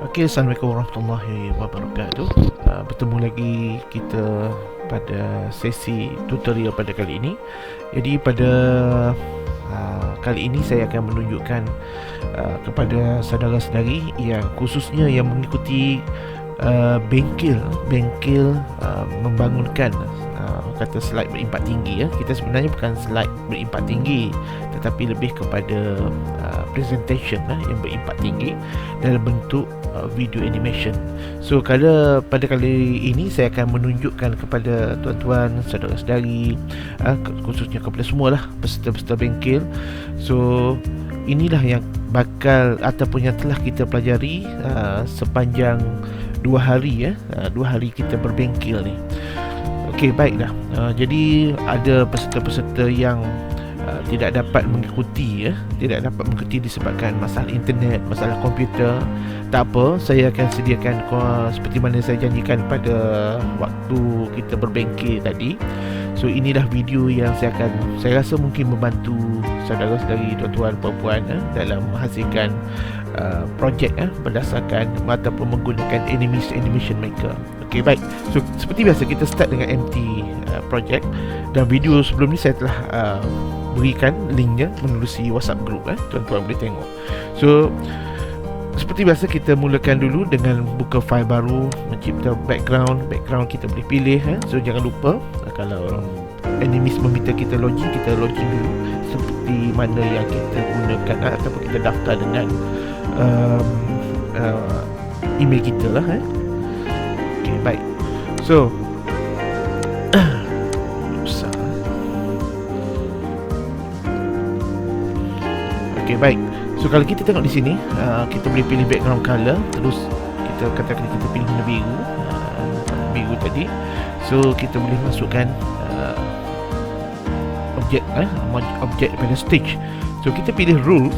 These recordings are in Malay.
Okey, Assalamualaikum warahmatullahi wabarakatuh. Bertemu lagi kita pada sesi tutorial pada kali ini. Jadi pada kali ini saya akan menunjukkan kepada saudara-saudari yang khususnya yang mengikuti bengkel membangunkan kata slide berimpak tinggi ya. Kita sebenarnya bukan slide berimpak tinggi, tetapi lebih kepada presentation yang berimpak tinggi dalam bentuk video animation. So pada kali ini saya akan menunjukkan kepada tuan-tuan, saudara-saudari, khususnya kepada semualah peserta-peserta bengkel. So inilah yang bakal ataupun yang telah kita pelajari sepanjang 2 hari 2 hari kita berbengkel ni. Okey, baiklah. Jadi ada peserta-peserta yang tidak dapat mengikuti disebabkan masalah internet, masalah komputer. Tak apa, saya akan sediakan seperti mana saya janjikan pada waktu kita berbengkel tadi. So inilah video yang saya rasa mungkin membantu saudara-saudari, tuan-tuan, puan-puan dalam menghasilkan projek berdasarkan ataupun menggunakan animation maker. Okey, baik. So seperti biasa kita start dengan empty project, dan video sebelum ni saya telah berikan linknya menerusi WhatsApp group. Tuan-tuan boleh tengok. So seperti biasa kita mulakan dulu dengan buka file baru, mencipta background kita boleh pilih. So jangan lupa kalau Animist meminta kita login dulu seperti mana yang kita gunakan ataupun kita daftar dengan email kita lah. Okay, baik. So okay, baik. So kalau kita tengok di sini, kita boleh pilih background color. Terus kita katakan kita pilih warna biru, biru tadi. So kita boleh masukkan objek pada stage. So kita pilih rules,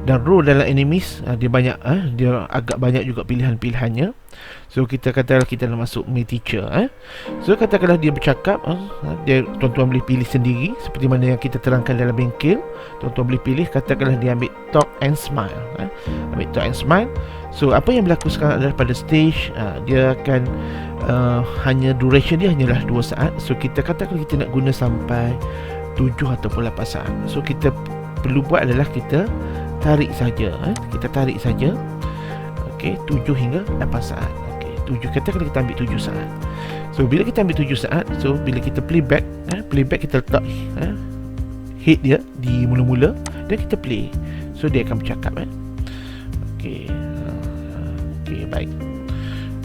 dan rule dalam Animist dia banyak, dia agak banyak juga pilihan-pilihannya. So kita katakanlah kita nak masuk main teacher. So katakanlah dia bercakap, tuan-tuan boleh pilih sendiri seperti mana yang kita terangkan dalam bengkel. Tuan-tuan boleh pilih, katakanlah dia ambil talk and smile. Ambil talk and smile. So apa yang berlaku sekarang adalah pada stage dia akan hanya duration dia hanyalah 2 saat. So kita katakan kita nak guna sampai 7 ataupun 8 saat. So kita perlu buat adalah kita tarik saja. Kita tarik saja. Okey, 7 hingga 8 saat. Okey, 7, katakan kita ambil 7 saat. So bila kita ambil 7 saat, so bila kita playback, kita letak head dia di mula-mula dan kita play. So dia akan bercakap. Okey. Okey, baik.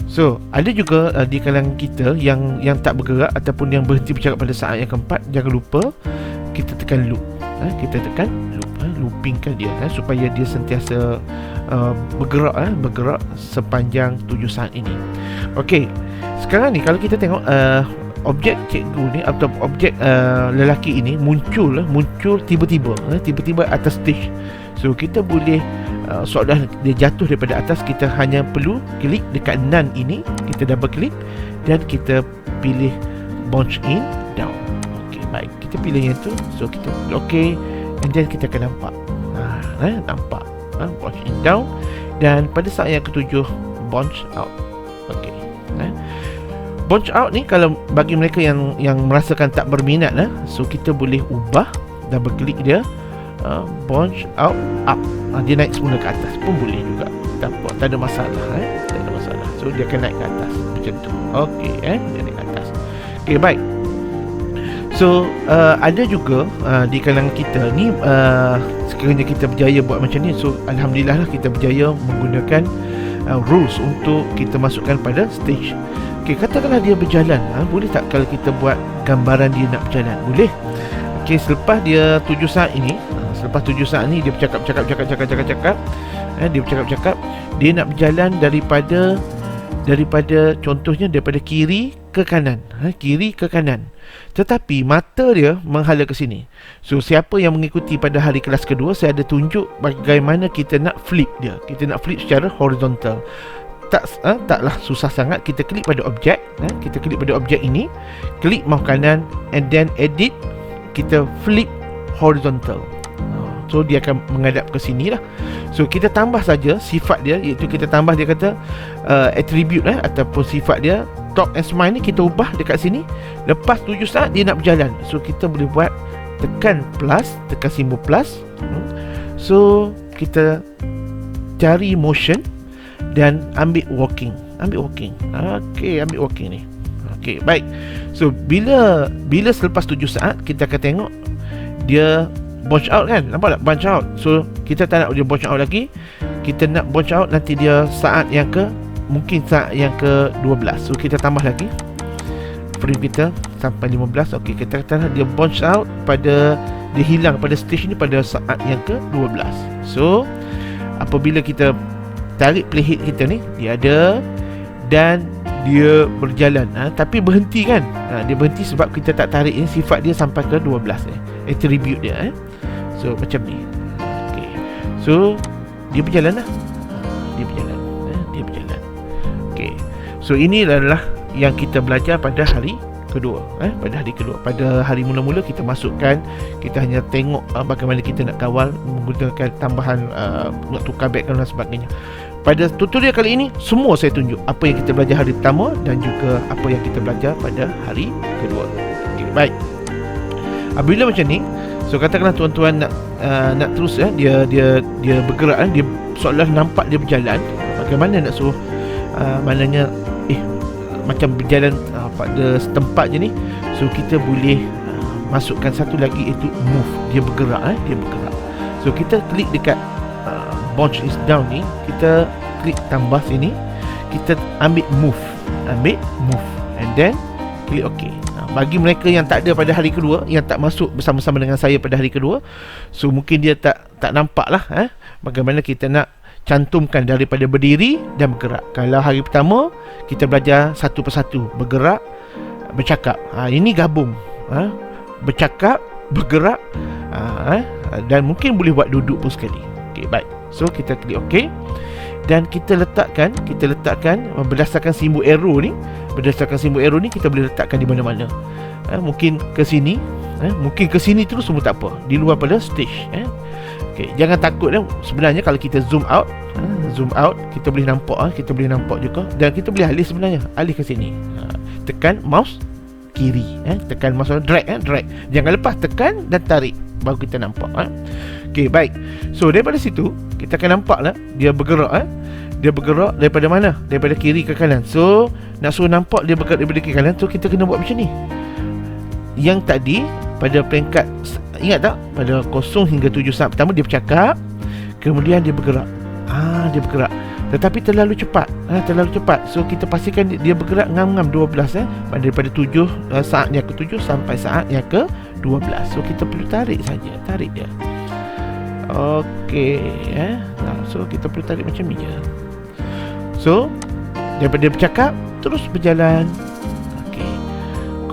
So ada juga di kalangan kita yang tak bergerak ataupun yang berhenti bercakap pada saat yang keempat. Jangan lupa kita tekan loop. Kita tekan loop, loopingkan dia supaya dia sentiasa bergerak sepanjang 7 saat ini. Okey, sekarang ni kalau kita tengok objek cikgu ni atau objek lelaki ini muncul tiba-tiba atas stage. So kita boleh seolah dia jatuh daripada atas, kita hanya perlu klik dekat none ini, kita double klik dan kita pilih bounce in down. Okey, baik, kita pilih yang tu. So kita okey, and then kita akan nampak nampak bounce in down, dan pada saat yang ketujuh bounce out. Okey, bounce out ni kalau bagi mereka yang merasakan tak berminat so kita boleh ubah, double klik dia, bounce out up, dia naik semula ke atas pun boleh juga, tak ada masalah. Tak ada masalah. So dia akan naik ke atas macam tu. Okey, dia naik ke atas. Okey, baik. So ada juga di kalangan kita ni, sekiranya kita berjaya buat macam ni, so alhamdulillah lah kita berjaya menggunakan rules untuk kita masukkan pada stage. Okey, katakanlah dia berjalan, boleh tak kalau kita buat gambaran dia nak berjalan? Boleh. Okey, selepas dia 7 saat ini, dia bercakap, dia bercakap, dia nak berjalan daripada contohnya daripada kiri ke kanan, tetapi mata dia menghala ke sini. So siapa yang mengikuti pada hari kelas kedua, saya ada tunjuk bagaimana kita nak flip dia. Kita nak flip secara horizontal. Taklah susah sangat. Kita klik pada objek, ini, klik mouse kanan and then edit, kita flip horizontal. So dia akan menghadap ke sini lah. So kita tambah saja sifat dia, iaitu kita tambah, dia kata attribute ataupun sifat dia, talk and smile ni kita ubah dekat sini. Lepas 7 saat dia nak berjalan, so kita boleh buat tekan plus, tekan simbol plus. So kita cari motion dan ambil walking. Okey, ambil walking ni. Okey, baik. So bila selepas 7 saat kita akan tengok dia bounce out kan. Nampak tak? Bounce out. So kita tak nak dia bounce out lagi. Kita nak bounce out nanti dia saat yang mungkin saat yang ke-12. So kita tambah lagi frame kita sampai 15. Okey, kita katakan dia bounce out pada, dia hilang pada stage ni pada saat yang ke-12. So apabila kita tarik playhead kita ni, dia ada dan dia berjalan, tapi berhenti kan. Dia berhenti sebab kita tak tarik ni, sifat dia sampai ke 12 attribute dia. So macam ni. Okay. So dia berjalan lah. Dia berjalan. Okay. So ini adalah yang kita belajar pada hari kedua. Pada hari kedua. Pada hari mula-mula kita masukkan, kita hanya tengok bagaimana kita nak kawal menggunakan tambahan, nak tukar background dan sebagainya. Pada tutorial kali ini, semua saya tunjuk apa yang kita belajar hari pertama dan juga apa yang kita belajar pada hari kedua. Okay, baik. Apabila macam ni, so katakanlah tuan-tuan nak terus dia bergerak, dia seolah nampak dia berjalan. Bagaimana nak suruh maknanya macam berjalan pada setempat je ni. So kita boleh masukkan satu lagi, iaitu move. Dia bergerak. So kita klik dekat bounce is down ni, kita klik tambah sini, kita ambil move and then klik OK. Bagi mereka yang tak ada pada hari kedua, yang tak masuk bersama-sama dengan saya pada hari kedua, so mungkin dia tak nampak lah bagaimana kita nak cantumkan daripada berdiri dan bergerak. Kalau hari pertama kita belajar satu persatu, bergerak, bercakap. Ini gabung, bercakap, bergerak, dan mungkin boleh buat duduk pun sekali. Okay, baik. So kita klik OK dan kita letakkan berdasarkan simbol arrow ni. Berdasarkan simbol arrow ni kita boleh letakkan di mana-mana. Mungkin ke sini, mungkin ke sini terus semua tak apa, di luar pada stage. Okay, jangan takut sebenarnya kalau kita zoom out, kita boleh nampak juga, dan kita boleh alih ke sini. Tekan mouse kiri, tekan mouse drag. Jangan lepas, tekan dan tarik, baru kita nampak. Okey, baik. So daripada situ kita akan nampak lah dia bergerak. Dia bergerak daripada mana? Daripada kiri ke kanan. So nak suruh nampak dia bergerak daripada kiri ke kanan, so kita kena buat macam ni. Yang tadi pada peringkat, ingat tak? Pada 0 hingga 7 saat pertama dia bercakap, kemudian dia bergerak. Dia bergerak tetapi terlalu cepat. So kita pastikan dia bergerak ngam-ngam 12 daripada 7 saat yang ke-7 sampai saat yang ke-12. So kita perlu tarik dia. Okey, so kita perlu tarik macam ni je. So daripada dia bercakap terus berjalan. Okey,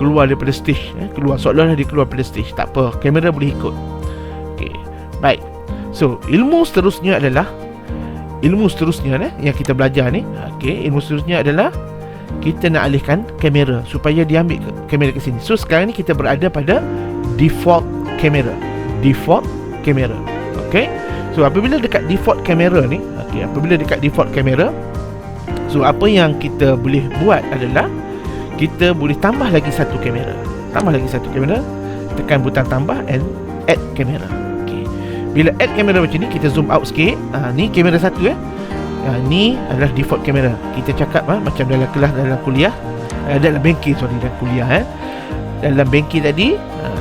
keluar daripada stage, keluar seolah-olah dia keluar daripada stage. Tak apa, kamera boleh ikut. Okey, baik. So ilmu seterusnya yang kita belajar ni. Okey, ilmu seterusnya adalah kita nak alihkan kamera supaya dia ambil kamera ke sini. So sekarang ni kita berada pada default kamera. Okey. So apabila dekat default kamera ni, so apa yang kita boleh buat adalah kita boleh tambah lagi satu kamera. Tekan butang tambah and add kamera. Okey. Bila add kamera macam ni, kita zoom out sikit. Ni kamera satu ni adalah default kamera. Kita cakap macam dalam kelas, dalam kuliah, dalam bengkel dalam bengkel tadi,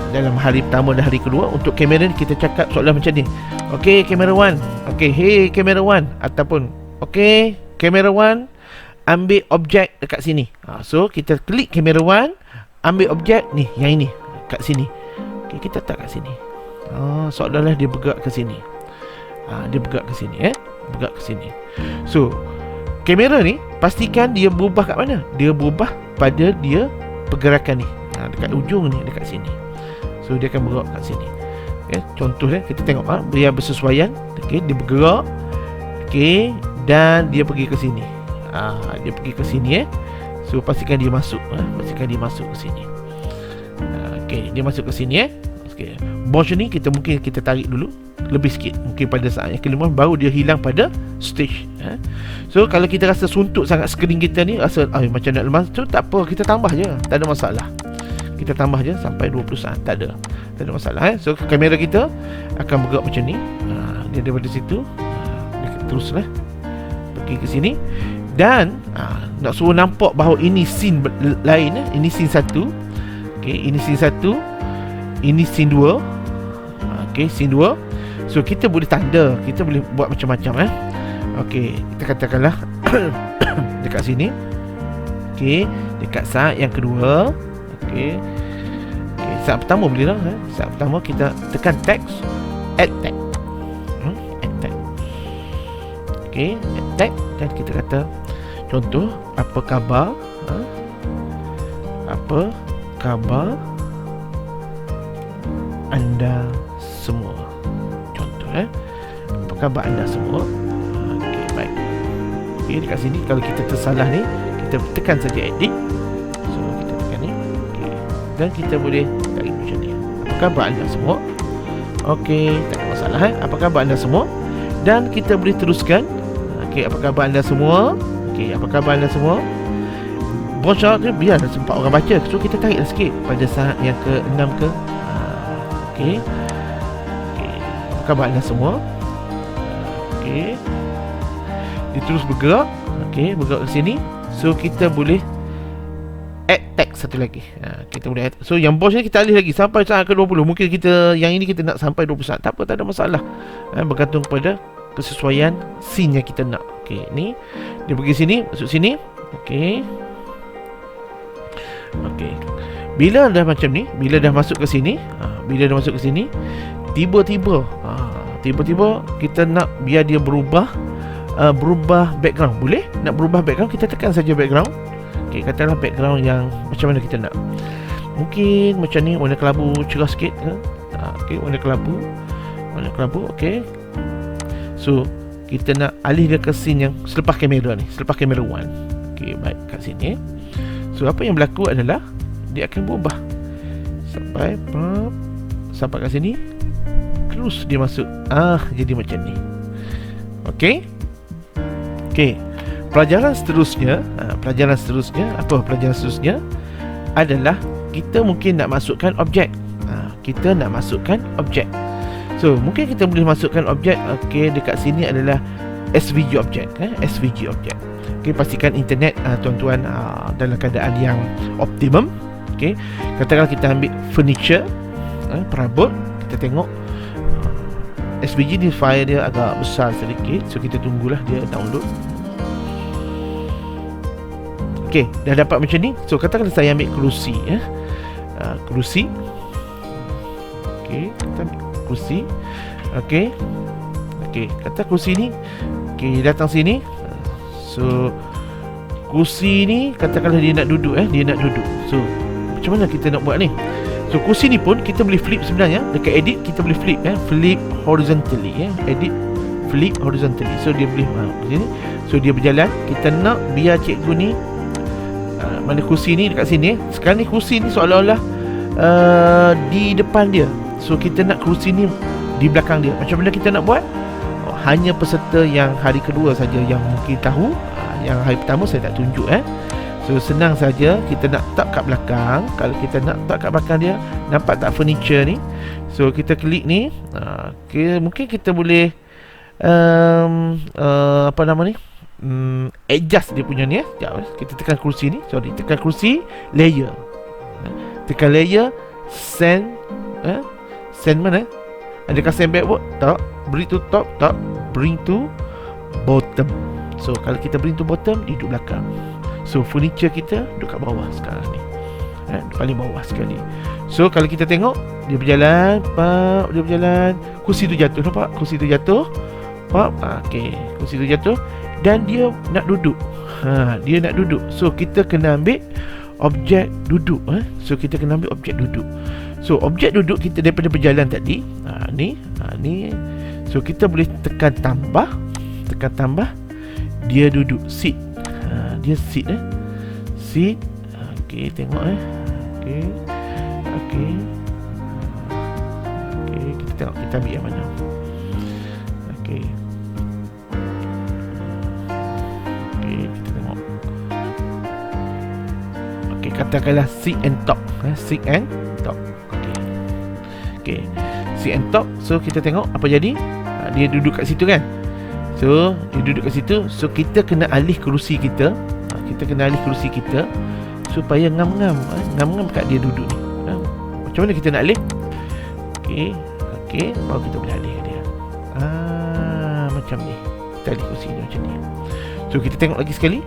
dalam hari pertama dan hari kedua, untuk kamera ni kita cakap seolah macam ni. Okey, kamera 1. Okey, hey kamera 1, ataupun okey, kamera 1 ambil objek dekat sini. So kita klik kamera 1, ambil objek ni, yang ini kat sini. Okey, kita letak kat sini. Seolah-olah dia bergerak ke sini. Bergerak ke sini. So kamera ni pastikan dia berubah kat mana? Dia berubah pada dia pergerakan ni, dekat ujung ni, dekat sini. So dia akan bergerak kat sini. Okay, contohnya kita tengok dia bersesuaian. Okay, dia bergerak. Okay, dan dia pergi ke sini. Dia pergi ke sini. So pastikan dia masuk. Ke sini. Okay, dia masuk ke sini. Okay. Bosch ni mungkin kita tarik dulu lebih sikit, mungkin pada saat yang kelima baru dia hilang pada stage. So kalau kita rasa suntuk sangat skrin kita ni, rasa macam nak lemas tu, tak apa, kita tambah je, tak ada masalah. Kita tambah je sampai 20 saat, tak ada masalah. So kamera kita akan bergerak macam ni. Dia daripada situ dia teruslah pergi ke sini, dan nak suruh nampak bahawa ini scene lain. Ini scene 1. Okay, ini scene 1, ini scene 2. Okay, scene 2. So kita boleh tanda, kita boleh buat macam-macam. Okay, kita katakanlah dekat sini. Okay, dekat saat yang kedua. Okay, saat pertama boleh lah. Saat pertama kita tekan text, add text. Add text. Okay, add text. Dan kita kata contoh, apa khabar? Apa khabar anda semua? Contoh, apa khabar anda semua? Okay, baik. Okay, dekat sini kalau kita tersalah ni, kita tekan saja edit. So kita tekan ni. Okay, dan kita boleh tarik macam ni. Apa khabar anda semua? Okay, tak ada masalah. Apa khabar anda semua? Dan kita boleh teruskan. Okay, apa khabar anda semua? Okay, apa khabar anda semua? Bocor tu biar sempat orang baca. So kita tariklah sikit pada saat yang ke-6 ke. Okay, apa khabar anda semua? Okay, dia terus bergerak. Okay, bergerak ke sini. So kita boleh add text satu lagi. Kita boleh add. So yang boss ni kita alih lagi sampai saat ke-20. Mungkin kita yang ini kita nak sampai 20 saat. Tak apa, tak ada masalah. Bergantung kepada kesesuaian scene yang kita nak. Okay, ni dia pergi sini, masuk sini. Okay. Okay, bila dah macam ni, bila dah masuk ke sini, tiba-tiba kita nak biar dia berubah background. Boleh nak berubah background, kita tekan saja background. Okay, katakanlah background yang macam mana kita nak. Mungkin macam ni, warna kelabu cerah sikit ke? Okay, warna kelabu. Okay, so kita nak alih dia ke scene yang selepas kamera ni, selepas kamera 1. Okay, baik, kat sini. So apa yang berlaku adalah dia akan berubah sampai kat sini, terus dia masuk jadi macam ni. Okay. Pelajaran seterusnya adalah kita mungkin nak masukkan objek. So mungkin kita boleh masukkan objek. Okay, dekat sini adalah SVG objek. SVG objek. Okay, pastikan internet tuan-tuan dalam keadaan yang optimum. Okay, katakanlah kita ambil furniture, perabot. Kita tengok SVG ni file dia agak besar sedikit. So kita tunggulah dia download. Okay, dah dapat macam ni. So katakanlah saya ambil kerusi. Kerusi. Okay, kita ambil kerusi. Okay, kata kerusi ni. Okay, datang sini. So kursi ni katakanlah dia nak duduk. So macam mana kita nak buat ni? So kursi ni pun kita boleh flip sebenarnya. Dekat edit kita boleh flip. Flip horizontally. Edit flip horizontally. So dia boleh sini. So dia berjalan. Kita nak biar cikgu ni mana kursi ni dekat sini. Sekarang ni kursi ni seolah-olah di depan dia. So kita nak kursi ni di belakang dia. Macam mana kita nak buat? Hanya peserta yang hari kedua saja yang mungkin tahu. Yang hari pertama saya tak tunjuk. So senang saja, kita nak tak kat belakang. Kalau kita nak tak kat belakang dia, nampak tak furniture ni? So kita klik ni. Mungkin kita boleh apa nama ni, adjust dia punya ni. Kita tekan kursi ni. Tekan kursi, layer. Tekan layer, send. Send mana? Adakah send backward? Tak. Bring to top? Tak. Bring to bottom. So kalau kita bring to bottom, dia duduk belakang. So furniture kita duduk kat bawah sekarang ni. Paling bawah sekali. So kalau kita tengok, dia berjalan. Dia berjalan. Kursi tu jatuh. Nampak? Kursi tu jatuh. Okay, kursi tu jatuh. Dan dia nak duduk. Dia nak duduk. So kita kena ambil objek duduk. So kita kena ambil objek duduk. So objek duduk kita daripada berjalan tadi. Ni. So kita boleh tekan tambah. Dia duduk. Sit. Dia sit. Sit. Okay, tengok. Okay. tengok kita ambil yang mana. Okey. Okey, kita tengok. Okey, katakanlah seek and top. Seek and top. Okey. Okey. Seek and top. So kita tengok apa jadi. Dia duduk kat situ kan. So dia duduk kat situ. So kita kena alih kerusi kita. Kita kena alih kerusi kita supaya ngam-ngam kat dia duduk ni. Macam mana kita nak alih? Okey. Okey, baru kita boleh alih kat dia. Macam ni. Kita alih kerusi dia macam ni. So kita tengok lagi sekali.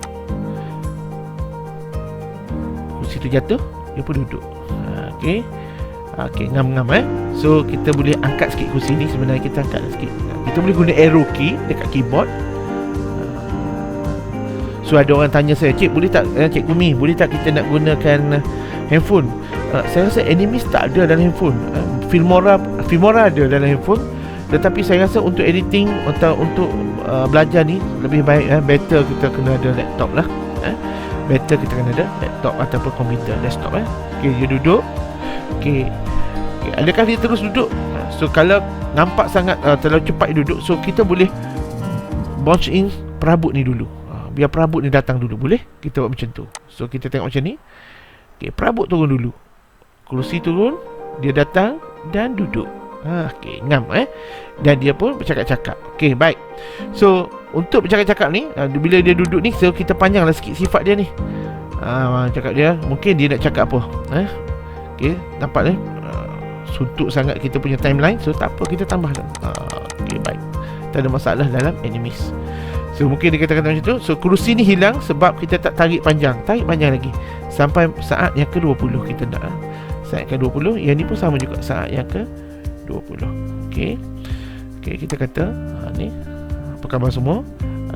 Kerusi tu jatuh, dia pun duduk. Okey. Okey, ngam-ngam So kita boleh angkat sikit kerusi ni. Sebenarnya kita angkat sikit. Kita boleh guna arrow key dekat keyboard. So ada orang tanya saya, Cik boleh tak, Cik Kumi, boleh tak kita nak gunakan handphone? Saya rasa enemies tak ada dalam handphone. Filmora ada dalam handphone. Tetapi saya rasa untuk editing, untuk belajar ni lebih baik, better kita kena ada laptop lah. Better kita kena ada laptop ataupun komputer, desktop. Okay, dia duduk. Okay, adakah dia terus duduk? So kalau nampak sangat terlalu cepat dia duduk, so kita boleh launch in perabot ni dulu. Biar perabot ni datang dulu. Boleh? Kita buat macam tu. So kita tengok macam ni. Okay, perabot turun dulu. Kerusi turun, dia datang dan duduk. Okay, ngam dan dia pun bercakap-cakap. Okay, baik. So untuk bercakap-cakap ni, bila dia duduk ni, so kita panjanglah sikit sifat dia ni. Cakap dia, mungkin dia nak cakap apa. Okay, nampak ni suntuk sangat kita punya timeline. So tak apa, kita tambah lah. Okay, baik. Tak ada masalah dalam enemies. So mungkin dia katakan macam tu. So kerusi ni hilang sebab kita tak tarik panjang. Tarik panjang lagi sampai saat yang ke-20 kita nak. Saat ke-20. Yang ni pun sama juga, saat yang ke-20. Okey. Okey, kita kata ni apa khabar semua.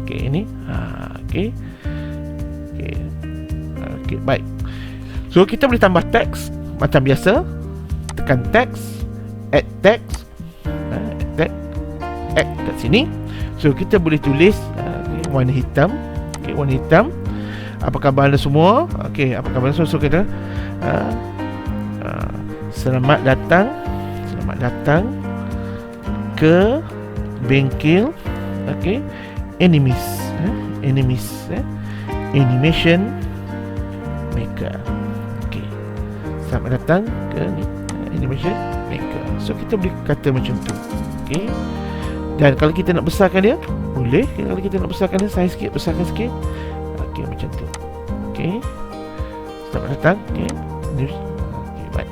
Okey, ini okey. Okey. Okey, baik. So kita boleh tambah teks macam biasa. Tekan teks, add teks, add kat sini. So kita boleh tulis warna hitam. Okey, warna hitam. Apa khabar anda semua? Okey, apa khabar anda semua? So kita selamat datang ke bengkel enemies animation maker. Okey, selamat datang ke animation maker. So kita boleh kata macam tu. Okey. Dan kalau kita nak besarkan dia, boleh. Kalau kita nak besarkan dia, saiz sikit, besarkan sikit. Okey, macam tu. Okey. Selamat datang. Okey. Okey, baik.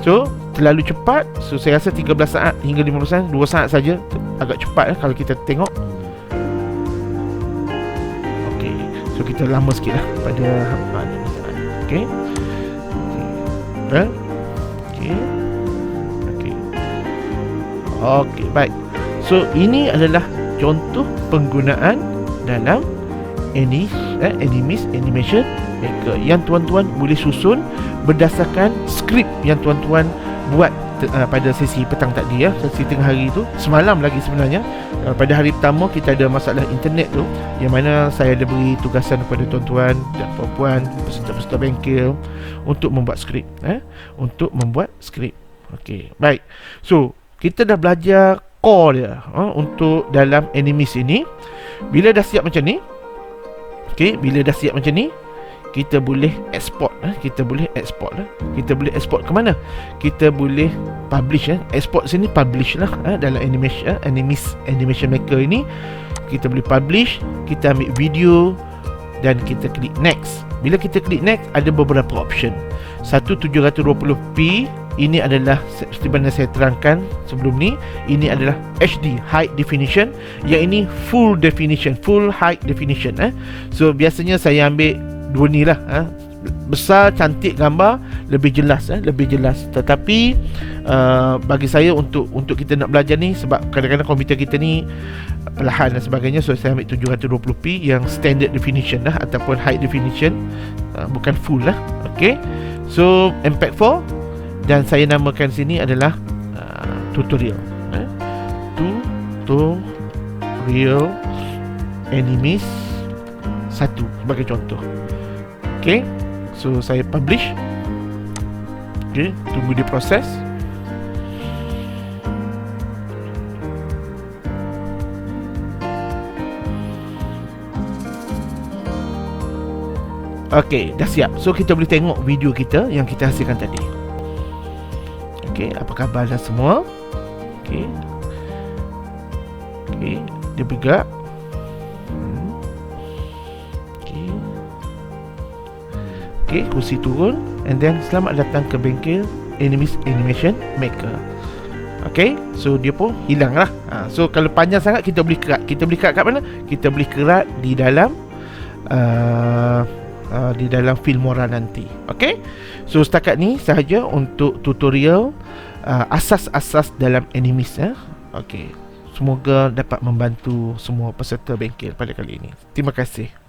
So, terlalu cepat. So, saya rasa 13 saat hingga 15 saat, 2 saat saja. Agak cepat kalau kita tengok. Okey. So, kita lama sikit lah pada hampa ni. Okey. Okey. Okey. Okey. Okey, baik. So ini adalah contoh penggunaan dalam enemies animation maker yang tuan-tuan boleh susun berdasarkan skrip yang tuan-tuan buat pada sesi petang tadi, sesi tengah hari tu. Semalam lagi sebenarnya, pada hari pertama kita ada masalah internet tu, yang mana saya ada beri tugasan kepada tuan-tuan dan puan-puan, peserta-peserta bengkel untuk membuat skrip, untuk membuat skrip. Okey, baik. So kita dah belajar core dia untuk dalam enemies ini. Bila dah siap macam ni, okey, bila dah siap macam ni, kita boleh export. Kita boleh export. Kita boleh export ke mana? Kita boleh publish. Export sini publish lah. Dalam animation maker ini kita boleh publish. Kita ambil video dan kita klik next. Bila kita klik next, ada beberapa option. Satu 720p. Ini adalah seperti mana saya terangkan sebelum ni. Ini adalah HD, High Definition. Yang ini Full Definition, Full High Definition. So biasanya saya ambil dua ni lah. Besar, cantik gambar, lebih jelas. Lebih jelas. Tetapi bagi saya untuk kita nak belajar ni, sebab kadang-kadang komputer kita ni perlahan dan sebagainya, so saya ambil 720p yang standard definition lah, ataupun high definition, bukan full lah. Okay. So MPEG 4. Dan saya namakan sini adalah tutorial. Tutorial enemies 1 sebagai contoh. Okay. So saya publish. Okay. Tunggu dia proses. Okey, dah siap. So kita boleh tengok video kita yang kita hasilkan tadi. Okey, apa khabar dah semua? Okey. Okey, dia bergerak. Okey. Okey, kursi turun, and then selamat datang ke bengkel Enemies Animation Maker. Okay, so dia pun hilang lah. So kalau panjang sangat kita boleh kerat. Kita boleh kerat kat mana? Kita boleh kerat di dalam Filmora nanti. Okay, so setakat ni sahaja untuk tutorial asas-asas dalam Enemies. Okay, semoga dapat membantu semua peserta bengkel pada kali ini. Terima kasih.